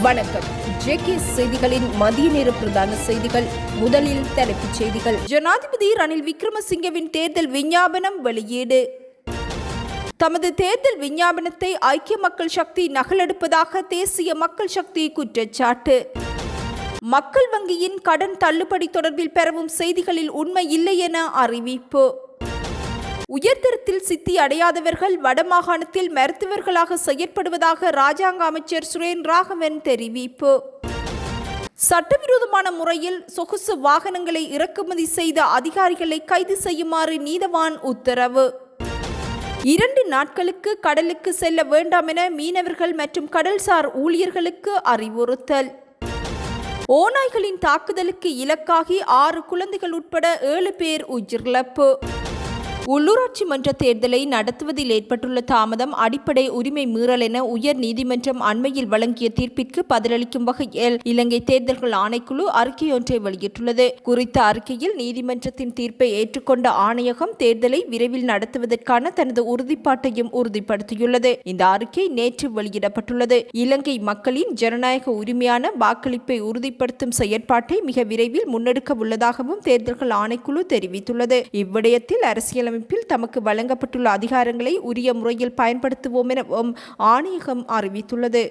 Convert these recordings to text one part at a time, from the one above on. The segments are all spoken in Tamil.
வணக்கம். ஜேகே செய்திகளின் மதிய நேர பிரதான செய்திகள். முதலில் தலைப்புச் செய்திகள். ஜனாதிபதி ரணில் விக்ரமசிங்கவின் தேர்தல் விஞ்ஞாபனம் வெளியீடு. தமது தேர்தல் விஞ்ஞாபனத்தை ஐக்கிய மக்கள் சக்தி நகலெடுப்பதாக தேசிய மக்கள் சக்தி குற்றச்சாட்டு. மக்கள் வங்கியின் கடன் தள்ளுபடி தொடர்பில் பெறவும் செய்திகளில் உண்மை இல்லை என அறிவிப்பு. உயர்தரத்தில் சித்தி அடையாதவர்கள் வடமாகாணத்தில் மருத்துவர்களாக செயற்படுவதாக ராஜாங்க அமைச்சர் சுரேன் ராகவன் தெரிவிப்பு. சட்டவிரோதமான முறையில் சொகுசு வாகனங்களை இறக்குமதி செய்த அதிகாரிகளை கைது செய்யுமாறு நீதவான் உத்தரவு. 2 நாட்களுக்கு கடலுக்கு செல்ல வேண்டாம் என மீனவர்கள் மற்றும் கடல்சார் ஊழியர்களுக்கு அறிவுறுத்தல். ஓநாய்களின் தாக்குதலுக்கு இலக்காகி 6 குழந்தைகள் உட்பட 7 பேர் உயிரிழப்பு. உள்ளூராட்சி மன்ற தேர்தலை நடத்துவதில் ஏற்பட்டுள்ள தாமதம் அடிப்படை உரிமை மீறல் என உயர் நீதிமன்றம் அண்மையில் வழங்கிய தீர்ப்பிற்கு பதிலளிக்கும் வகையில் இலங்கை தேர்தல்கள் ஆணைக்குழு அறிக்கையொன்றை வெளியிட்டுள்ளது. குறித்த அறிக்கையில் நீதிமன்றத்தின் தீர்ப்பை ஏற்றுக்கொண்ட ஆணையகம் தேர்தலை விரைவில் நடத்துவதற்கான தனது உறுதிப்பாட்டையும் உறுதிப்படுத்தியுள்ளது. இந்த அறிக்கை நேற்று வெளியிடப்பட்டுள்ளது. இலங்கை மக்களின் ஜனநாயக உரிமையான வாக்களிப்பை உறுதிப்படுத்தும் செயற்பாட்டை மிக விரைவில் முன்னெடுக்க உள்ளதாகவும் தேர்தல்கள் ஆணைக்குழு தெரிவித்துள்ளது. இவ்விடயத்தில் அரசியல் தமக்கு வழங்கப்பட்டுள்ள அதிகாரங்களை உரிய முறையில் பயன்படுத்துவோம் எனவும் ஆணையகம் அறிவித்துள்ளது.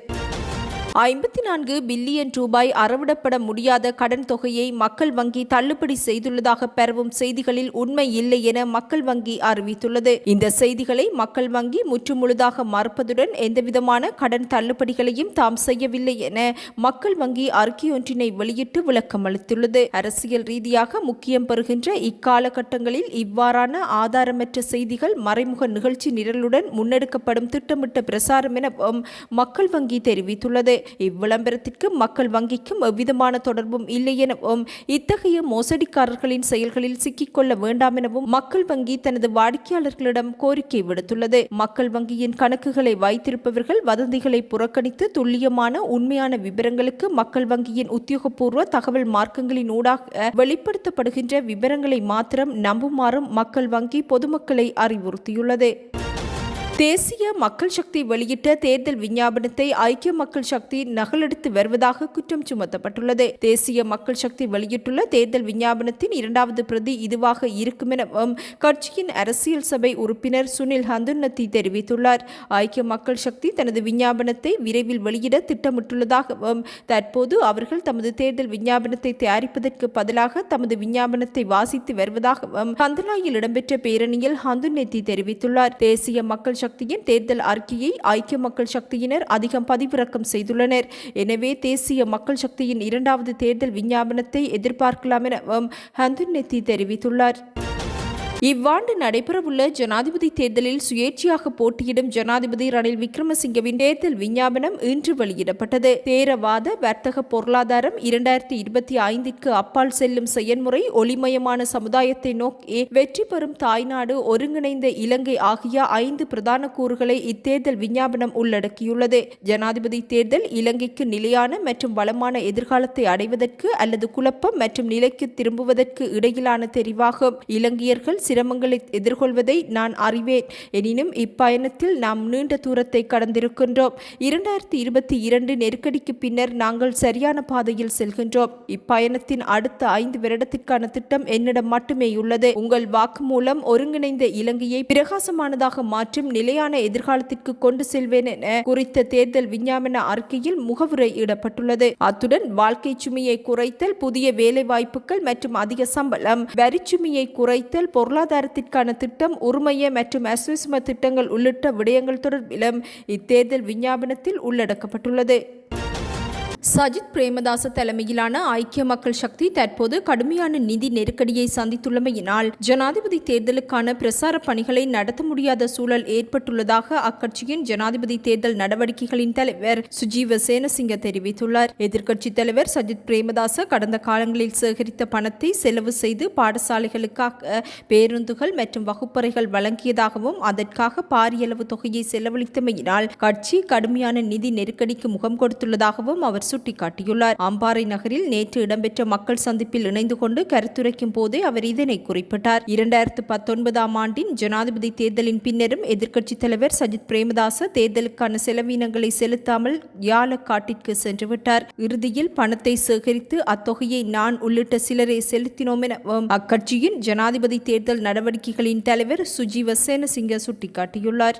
54 பில்லியன் ரூபாய் அறவிடப்பட முடியாத கடன் தொகையை மக்கள் வங்கி தள்ளுபடி செய்துள்ளதாக பெறவும் செய்திகளில் உண்மை இல்லை என மக்கள் வங்கி அறிவித்துள்ளது. இந்த செய்திகளை மக்கள் வங்கி முற்றுமுழுதாக மறுப்பதுடன் எந்தவிதமான கடன் தள்ளுபடிகளையும் தாம் செய்யவில்லை என மக்கள் வங்கி அறிக்கையொன்றினை வெளியிட்டு விளக்கம் அளித்துள்ளது. அரசியல் ரீதியாக முக்கியம் பெறுகின்ற இக்காலகட்டங்களில் இவ்வாறான ஆதாரமற்ற செய்திகள் மறைமுக நிகழ்ச்சி நிரலுடன் முன்னெடுக்கப்படும் திட்டமிட்ட பிரசாரம் எனவும் மக்கள் வங்கி தெரிவித்துள்ளது. இவ்விளம்பரத்திற்கு மக்கள் வங்கிக்கும் எவ்விதமான தொடர்பும் இல்லை எனவும் இத்தகைய மோசடிக்காரர்களின் செயல்களில் சிக்கிக்கொள்ள வேண்டாம் எனவும் மக்கள் வங்கி தனது வாடிக்கையாளர்களிடம் கோரிக்கை விடுத்துள்ளது. மக்கள் வங்கியின் கணக்குகளை வைத்திருப்பவர்கள் வதந்திகளை புறக்கணித்து துல்லியமான உண்மையான விவரங்களுக்கு மக்கள் வங்கியின் உத்தியோகபூர்வ தகவல் மார்க்கங்களின் ஊடாக வெளிப்படுத்தப்படுகின்ற விவரங்களை மாத்திரம் நம்புமாறும் மக்கள் வங்கி பொதுமக்களை அறிவுறுத்தியுள்ளது. தேசிய மக்கள் சக்தி வெளியிட்ட தேர்தல் விஞ்ஞாபனத்தை ஐக்கிய மக்கள் சக்தி நகலெடுத்து வருவதாக குற்றம் சுமத்தப்பட்டுள்ளது. தேசிய மக்கள் சக்தி வெளியிட்டுள்ள தேர்தல் விஞ்ஞாபனத்தின் 2வது பிரதி இதுவாக இருக்கும் எனவும் கட்சியின் அரசியல் சபை உறுப்பினர் சுனில் ஹந்துன்னத்தி தெரிவித்துள்ளார். ஐக்கிய மக்கள் சக்தி தனது விஞ்ஞாபனத்தை விரைவில் வெளியிட திட்டமிட்டுள்ளதாகவும் தற்போது அவர்கள் தமது தேர்தல் விஞ்ஞாபனத்தை தயாரிப்பதற்கு பதிலாக தமது விஞ்ஞாபனத்தை வாசித்து வருவதாகவும் ஹந்தலாயில் இடம்பெற்ற பேரணியில் ஹந்துன்னத்தி தெரிவித்துள்ளார். தேசிய மக்கள் சக்தியின் தேர்தல் அறிக்கையை ஐக்கிய மக்கள் சக்தியினர் அதிகம் பதிவிறக்கம் செய்துள்ளனர். எனவே தேசிய மக்கள் சக்தியின் 2வது தேர்தல் விஞ்ஞாபனத்தை எதிர்பார்க்கலாம் எனவும் ஹந்துன்னத்தி தெரிவித்துள்ளார். இவ்வாண்டு நடைபெறவுள்ள ஜனாதிபதி தேர்தலில் சுயேட்சையாக போட்டியிடும் ஜனாதிபதி ரணில் விக்ரமசிங்கவின் தேர்தல் விஞ்ஞாபனம் இன்று வெளியிடப்பட்டது. தேரவாத வர்த்தக பொருளாதாரம் 2025க்கு அப்பால் செல்லும் செயல்முறை ஒளிமயமான சமுதாயத்தை நோக்கி வெற்றி பெறும் தாய்நாடு ஒருங்கிணைந்த இலங்கை ஆகிய 5 பிரதான கூறுகளை இத்தேர்தல் விஞ்ஞாபனம் உள்ளடக்கியுள்ளது. ஜனாதிபதி தேர்தல் இலங்கைக்கு நிலையான மற்றும் வளமான எதிர்காலத்தை அடைவதற்கு அல்லது குழப்பம் மற்றும் நிலைக்கு திரும்புவதற்கு இடையிலான தெரிவாகும். இலங்கையர்கள் சிரமங்களை எதிர்கொள்வதை நான் அறிவேன். எனினும் இப்பயணத்தில் நாம் நீண்ட தூரத்தை கடந்திருக்கின்றோம். 2022 நெருக்கடிக்கு பின்னர் நாங்கள் சரியான பாதையில் செல்கின்றோம். இப்பயணத்தின் அடுத்த 5 வருடத்திற்கான திட்டம் என்னிடம் மட்டுமே உள்ளது. உங்கள் வாக்கு மூலம் ஒருங்கிணைந்த இலங்கையை பிரகாசமானதாக மாற்றும் நிலையான எதிர்காலத்திற்கு கொண்டு செல்வேன் என குறித்த தேர்தல் விஞ்ஞாபன அறிக்கையில் முகவுரை இடப்பட்டுள்ளது. அத்துடன் வாழ்க்கை சுமையை குறைத்தல், புதிய வேலை வாய்ப்புகள் மற்றும் அதிக சம்பளம், வரிச்சுமையை குறைத்தல், பொருளாதாரத்திற்கான திட்டம், உரிமைய மற்றும் அஸ்விஸ்ம திட்டங்கள் உள்ளிட்ட விடயங்கள் தொடர்பிலும் இத்தேர்தல் விஞ்ஞாபனத்தில் உள்ளடக்கப்பட்டுள்ளது. சஜித் பிரேமதாச தலைமையிலான ஐக்கிய மக்கள் சக்தி தற்போது கடுமையான நிதி நெருக்கடியை சந்தித்துள்ளமையினால் ஜனாதிபதி தேர்தலுக்கான பிரசார பணிகளை நடத்த முடியாத சூழல் ஏற்பட்டுள்ளதாக அக்கட்சியின் ஜனாதிபதி தேர்தல் நடவடிக்கைகளின் தலைவர் சுஜீவ சேனசிங்க தெரிவித்துள்ளார். எதிர்க்கட்சித் தலைவர் சஜித் பிரேமதாச கடந்த காலங்களில் சேகரித்த பணத்தை செலவு செய்து பாடசாலைகளுக்காக பேருந்துகள் மற்றும் வகுப்பறைகள் வழங்கியதாகவும் அதற்காக பாரியளவு தொகையை செலவழித்தமையினால் கட்சி கடுமையான நிதி நெருக்கடிக்கு முகம் கொடுத்துள்ளதாகவும் அவர் சுட்டிக்காட்டியுள்ளார். அம்பாறை நகரில் நேற்று இடம்பெற்ற மக்கள் சந்திப்பில் இணைந்து கொண்டு கருத்துரைக்கும் போதே அவர் இதனை குறிப்பிட்டார். 2019 ஆண்டின் ஜனாதிபதி தேர்தலின் பின்னரும் எதிர்க்கட்சித் தலைவர் சஜித் பிரேமதாச தேர்தலுக்கான செலவினங்களை செலுத்தாமல் யாழக்காட்டிற்கு சென்றுவிட்டார். இறுதியில் பணத்தை சேகரித்து அத்தொகையை நான் உள்ளிட்ட சிலரை செலுத்தினோம் எனவும் அக்கட்சியின் ஜனாதிபதி தேர்தல் நடவடிக்கைகளின் தலைவர் சுஜீவ சேனசிங்க சுட்டிக்காட்டியுள்ளார்.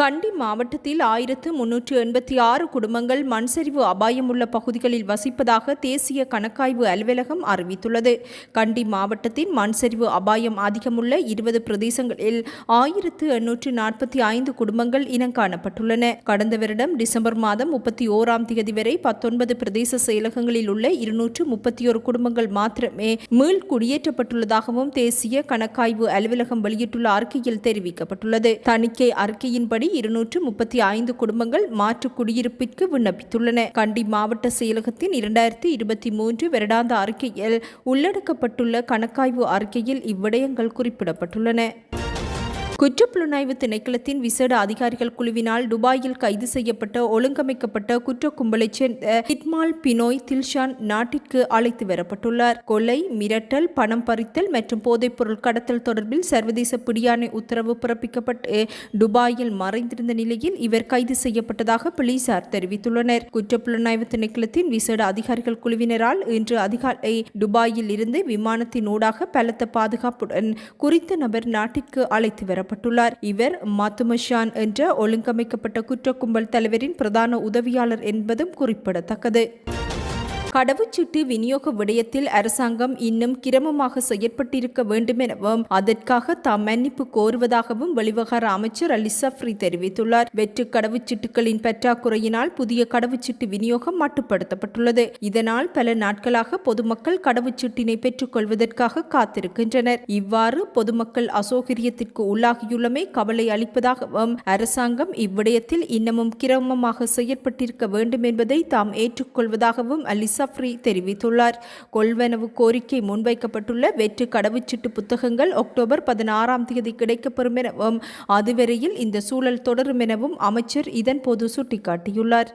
கண்டி மாவட்டத்தில் 1386 குடும்பங்கள் மண்சரிவு அபாயமுள்ள பகுதிகளில் வசிப்பதாக தேசிய கணக்காய்வு அலுவலகம் அறிவித்துள்ளது. கண்டி மாவட்டத்தின் மண்சரிவு அபாயம் அதிகமுள்ள 20 பிரதேசங்களில் 1845 குடும்பங்கள் இனங்காணப்பட்டுள்ளன. கடந்த வருடம் டிசம்பர் மாதம் 31ஆம் தேதி வரை 19 பிரதேச செயலகங்களில் உள்ள 231 குடும்பங்கள் மாத்திரமே மீள் குடியேற்றப்பட்டுள்ளதாகவும் தேசிய கணக்காய்வு அலுவலகம் வெளியிட்டுள்ள அறிக்கையில் தெரிவிக்கப்பட்டுள்ளது. தணிக்கை அறிக்கையின்படி 235 குடும்பங்கள் மாற்று குடியிருப்பிற்கு விண்ணப்பித்துள்ளன. கண்டி மாவட்ட செயலகத்தின் 2023 வருடாந்த அறிக்கையில் உள்ளடக்கப்பட்டுள்ள கணக்காய்வு அறிக்கையில் இவ்விடயங்கள் குறிப்பிடப்பட்டுள்ளன. குற்றப்புலனாய்வு திணைக்களத்தின் விசேட அதிகாரிகள் குழுவினால் துபாயில் கைது செய்யப்பட்ட ஒழுங்கமைக்கப்பட்ட குற்ற கும்பலைச் சேர்ந்த இட்மால் பினோய் தில்ஷான் நாட்டிற்கு அழைத்து வரப்பட்டுள்ளார். கொலை, மிரட்டல், பணம் பறித்தல் மற்றும் போதைப்பொருள் கடத்தல் தொடர்பில் சர்வதேச பிடியாணை உத்தரவு பிறப்பிக்கப்பட்டு துபாயில் மறைந்திருந்த நிலையில் இவர் கைது செய்யப்பட்டதாக போலீசார் தெரிவித்துள்ளனர். குற்றப்புலனாய்வு திணைக்களத்தின் விசேட அதிகாரிகள் குழுவினரால் இன்று அதிகாலை துபாயில் இருந்து விமானத்தின் ஊடாக பலத்த பாதுகாப்புடன் குறித்த நபர் நாட்டிற்கு அழைத்து வரப்பட்டார். இவர் மாத்துமஷான் என்ற ஒழுங்கமைக்கப்பட்ட குற்ற கும்பல் தலைவரின் பிரதான உதவியாளர் என்பதும் குறிப்பிடத்தக்கது. கடவுச்சீட்டு விநியோக விடயத்தில் அரசாங்கம் இன்னும் கிரமமாக செயற்பட்டிருக்க வேண்டும் எனவும் அதற்காக தாம் மன்னிப்பு கோருவதாகவும் வெளிவகார அமைச்சர் அலி சஃப்ரி தெரிவித்துள்ளார். வெற்று கடவுச்சீட்டுகளின் பற்றாக்குறையினால் புதிய கடவுச்சீட்டு விநியோகம் மட்டுப்படுத்தப்பட்டுள்ளது. இதனால் பல நாட்களாக பொதுமக்கள் கடவுச்சீட்டினை பெற்றுக் கொள்வதற்காக காத்திருக்கின்றனர். இவ்வாறு பொதுமக்கள் அசௌகரியத்திற்கு உள்ளாகியுள்ளமை கவலை அளிப்பதாகவும் அரசாங்கம் இவ்விடயத்தில் இன்னமும் கிரமமாக செயற்பட்டிருக்க வேண்டும் என்பதை தாம் ஏற்றுக்கொள்வதாகவும் அலி சஃப்ரி தெரிவித்துள்ளார். கொள்வனவு கோரிக்கை முன்வைக்கப்பட்டுள்ள வெற்று கடவுச்சீட்டு புத்தகங்கள் அக்டோபர் 16ஆம் தேதி கிடைக்கப்பெறும் எனவும் அதுவரையில் இந்த சூழல் தொடரும் எனவும் அமைச்சர் இதன்போது சுட்டிக்காட்டியுள்ளார்.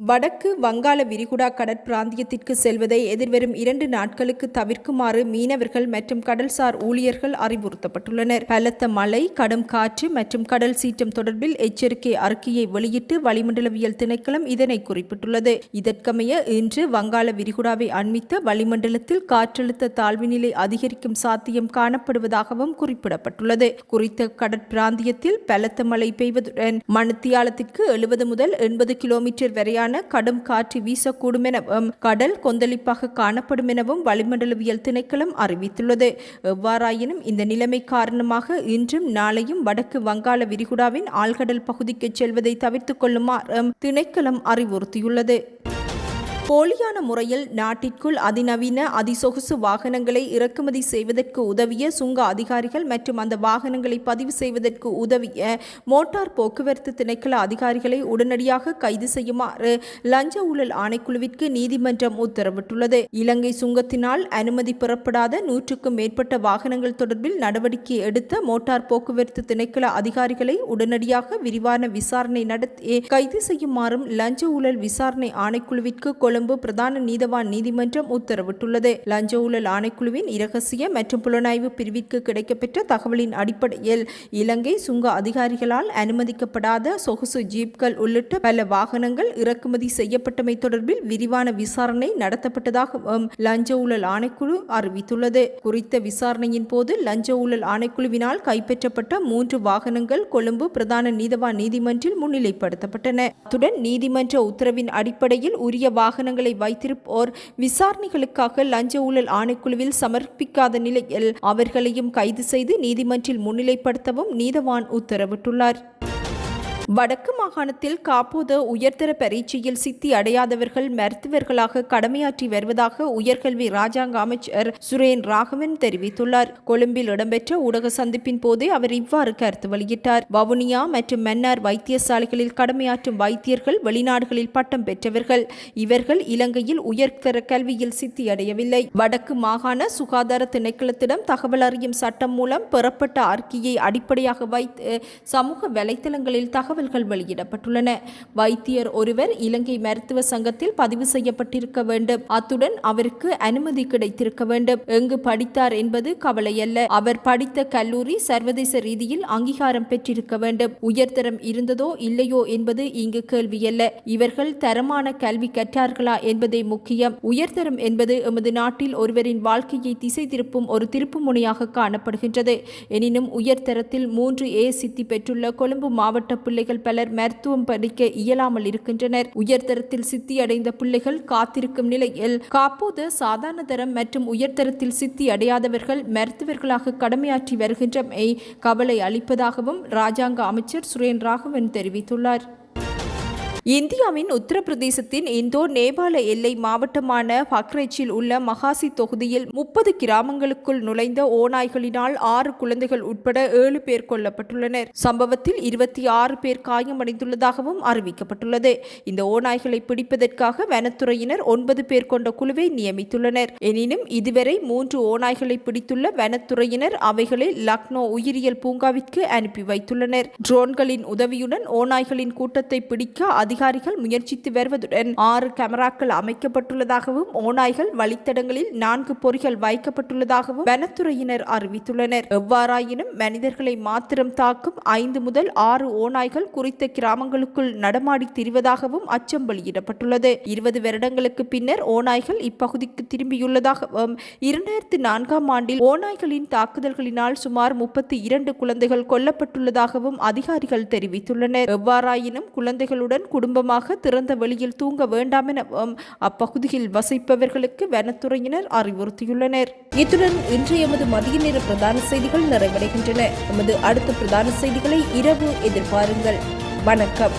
வடக்கு வங்காள விரிகுடா கடற்பிராந்தியத்திற்கு செல்வதை எதிர்வரும் 2 நாட்களுக்கு தவிர்க்குமாறு மீனவர்கள் மற்றும் கடல்சார் ஊழியர்கள் அறிவுறுத்தப்பட்டுள்ளனர். பலத்த மழை, கடும் காற்று மற்றும் கடல் சீற்றம் தொடர்பில் எச்சரிக்கை அறிக்கையை வெளியிட்டு வளிமண்டலவியல் திணைக்களம் இதனை குறிப்பிட்டுள்ளது. இதற்கமைய இன்று வங்காள விரிகுடாவை அண்மித்த வளிமண்டலத்தில் காற்றழுத்த தாழ்வு நிலை அதிகரிக்கும் சாத்தியம் காணப்படுவதாகவும் குறிப்பிடப்பட்டுள்ளது. குறித்த கடற்பிராந்தியத்தில் பலத்த மழை பெய்வதுடன் மணித்தியாலத்திற்கு 70 முதல் 80 கிலோமீட்டர் வரையான கடும் காற்று வீசக்கூடும் எனவும் கடல் கொந்தளிப்பாக காணப்படும் எனவும் வளிமண்டலவியல் திணைக்களம் அறிவித்துள்ளது. எவ்வாறாயினும் இந்த நிலைமை காரணமாக இன்றும் நாளையும் வடக்கு வங்காள விரிகுடாவின் ஆழ்கடல் பகுதிக்கு செல்வதை தவிர்த்துக் கொள்ளுமாறு திணைக்களம் அறிவுறுத்தியுள்ளது. போலியான முறையில் நாட்டிற்குள் அதிநவீன அதிசொகுசு வாகனங்களை இறக்குமதி செய்வதற்கு உதவிய சுங்க அதிகாரிகள் மற்றும் அந்த வாகனங்களை பதிவு செய்வதற்கு உதவிய மோட்டார் போக்குவரத்து திணைக்கள அதிகாரிகளை உடனடியாக கைது செய்யுமாறு லஞ்ச ஊழல் ஆணைக்குழுவிற்கு நீதிமன்றம் உத்தரவிட்டுள்ளது. இலங்கை சுங்கத்தினால் அனுமதி பெறப்படாத 100க்கும் மேற்பட்ட வாகனங்கள் தொடர்பில் நடவடிக்கை எடுத்த மோட்டார் போக்குவரத்து திணைக்கள அதிகாரிகளை உடனடியாக விரிவான விசாரணை நடத்தி கைது செய்யுமாறும் லஞ்ச ஊழல் விசாரணை ஆணைக்குழுவிற்கு கொழும்பு பிரதான நீதவான் நீதிமன்றம் உத்தரவிட்டுள்ளது. லஞ்ச ஊழல் ஆணைக்குழுவின் இரகசிய மற்றும் புலனாய்வு பிரிவிற்கு கிடைக்கப்பெற்ற தகவலின் அடிப்படையில் இலங்கை சுங்க அதிகாரிகளால் அனுமதிக்கப்படாத சொகுசு ஜீப்கள் உள்ளிட்ட பல வாகனங்கள் இறக்குமதி செய்யப்பட்டமை தொடர்பில் விரிவான விசாரணை நடத்தப்பட்டதாகவும் லஞ்ச ஊழல் ஆணைக்குழு அறிவித்துள்ளது. குறித்த விசாரணையின் போது லஞ்ச ஊழல் ஆணைக்குழுவினால் கைப்பற்றப்பட்ட 3 வாகனங்கள் கொழும்பு பிரதான நீதவான் நீதிமன்றில் முன்னிலைப்படுத்தப்பட்டன. அத்துடன் நீதிமன்ற உத்தரவின் அடிப்படையில் உரிய வாகனங்களை வைத்திருப்போர் விசாரணைகளுக்காக லஞ்ச ஊழல் ஆணைக்குழுவில் சமர்ப்பிக்காத நிலையில் அவர்களையும் கைது செய்து நீதிமன்றில் முன்னிலைப்படுத்தவும் நீதவான் உத்தரவிட்டுள்ளார். வடக்கு மாகாணத்தில் காப்போத உயர்தர பரீட்சையில் சித்தி அடையாதவர்கள் மருத்துவர்களாக கடமையாற்றி வருவதாக உயர்கல்வி ராஜாங்க அமைச்சர் சுரேன் ராகவன் தெரிவித்துள்ளார். கொழும்பில் இடம்பெற்ற ஊடக சந்திப்பின் போதே அவர் இவ்வாறு கருத்து வெளியிட்டார். வவுனியா மற்றும் மன்னார் வைத்தியசாலைகளில் கடமையாற்றும் வைத்தியர்கள் வெளிநாடுகளில் பட்டம் பெற்றவர்கள். இவர்கள் இலங்கையில் உயர்தர கல்வியில் சித்தி அடையவில்லை. வடக்கு மாகாண சுகாதார திணைக்களத்திடம் தகவல் அறியும் சட்டம் மூலம் பெறப்பட்ட அறிக்கையை அடிப்படையாக வைத்து சமூக வலைத்தளங்களில் தகவல் தகவல்கள் வெளியிடப்பட்டுள்ளன. வைத்தியர் ஒருவர் இலங்கை மருத்துவ சங்கத்தில் பதிவு செய்யப்பட்டிருக்க வேண்டும். அத்துடன் அவருக்கு அனுமதி கிடைத்திருக்க வேண்டும். எங்கு படித்தார் என்பது கவலையல்ல. அவர் படித்த கல்லூரி சர்வதேச ரீதியில் அங்கீகாரம் பெற்றிருக்க வேண்டும். உயர்தரம் இருந்ததோ இல்லையோ என்பது இங்கு கேள்வியல்ல. இவர்கள் தரமான கல்வி கற்றார்களா என்பதே முக்கியம். உயர்தரம் என்பது எமது நாட்டில் ஒருவரின் வாழ்க்கையை திசை திருப்பும் ஒரு திருப்பு முனையாக காணப்படுகின்றது. எனினும் உயர்தரத்தில் 3A சித்தி பெற்றுள்ள கொழும்பு மாவட்ட பிள்ளைகள் பலர் மருத்துவம் படிக்க இயலாமல் இருக்கின்றனர். உயர்தரத்தில் சித்தி அடைந்த பிள்ளைகள் காத்திருக்கும் நிலையில் காப்போது சாதாரண தரம் மற்றும் உயர்தரத்தில் சித்தி அடையாதவர்கள் மருத்துவர்களாக கடமையாற்றி வருகின்றமை கவலை அளிப்பதாகவும் ராஜாங்க அமைச்சர் சுரேன் ராகவன் தெரிவித்துள்ளார். இந்தியாவின் உத்தரப்பிரதேசத்தின் இந்தோ நேபாள எல்லை மாவட்டமான பக்ரைச்சில் உள்ள மகாசி தொகுதியில் 30 கிராமங்களுக்குள் நுழைந்த ஓநாய்களினால் 6 குழந்தைகள் உட்பட 7 பேர் கொல்லப்பட்டுள்ளனர். சம்பவத்தில் 26 பேர் காயமடைந்துள்ளதாகவும் அறிவிக்கப்பட்டுள்ளது. இந்த ஓநாய்களை பிடிப்பதற்காக வனத்துறையினர் 9 பேர் கொண்ட குழுவை நியமித்துள்ளனர். எனினும் இதுவரை 3 ஓநாய்களை பிடித்துள்ள வனத்துறையினர் அவைகளை லக்னோ உயிரியல் பூங்காவிற்கு அனுப்பி வைத்துள்ளனர். ட்ரோன்களின் உதவியுடன் ஓநாய்களின் கூட்டத்தை பிடிக்க அதிகாரிகள் முயற்சித்து வருவதுடன் 6 கேமராக்கள் அமைக்கப்பட்டுள்ளதாகவும் ஓநாய்கள் வழித்தடங்களில் 4 பொறிகள் வைக்கப்பட்டுள்ளதாகவும் வனத்துறையினர் அறிவித்துள்ளனர். எவ்வாறாயினும் மனிதர்களை மாத்திரம் தாக்கும் 5 முதல் 6 ஓநாய்கள் குறித்த கிராமங்களுக்குள் நடமாடி திரிவதாகவும் அச்சம் வெளியிடப்பட்டுள்ளது. 20 வருடங்களுக்கு பின்னர் ஓநாய்கள் இப்பகுதிக்கு திரும்பியுள்ளதாகவும் 2004ஆம் ஆண்டில் ஓநாய்களின் தாக்குதல்களினால் சுமார் 32 குழந்தைகள் கொல்லப்பட்டுள்ளதாகவும் அதிகாரிகள் தெரிவித்துள்ளனர். எவ்வாறாயினும் குழந்தைகளுடன் குடும்பமாக திறந்த வெளியில் தூங்க வேண்டாம் என அப்பகுதியில் வசிப்பவர்களுக்கு வனத்துறையினர் அறிவுறுத்தியுள்ளனர். இத்துடன் இன்றைய எமது மதிய நேர பிரதான செய்திகள் நிறைவடைகின்றன. எமது அடுத்த பிரதான செய்திகளை இரவு எதிர்பாருங்கள். வணக்கம்.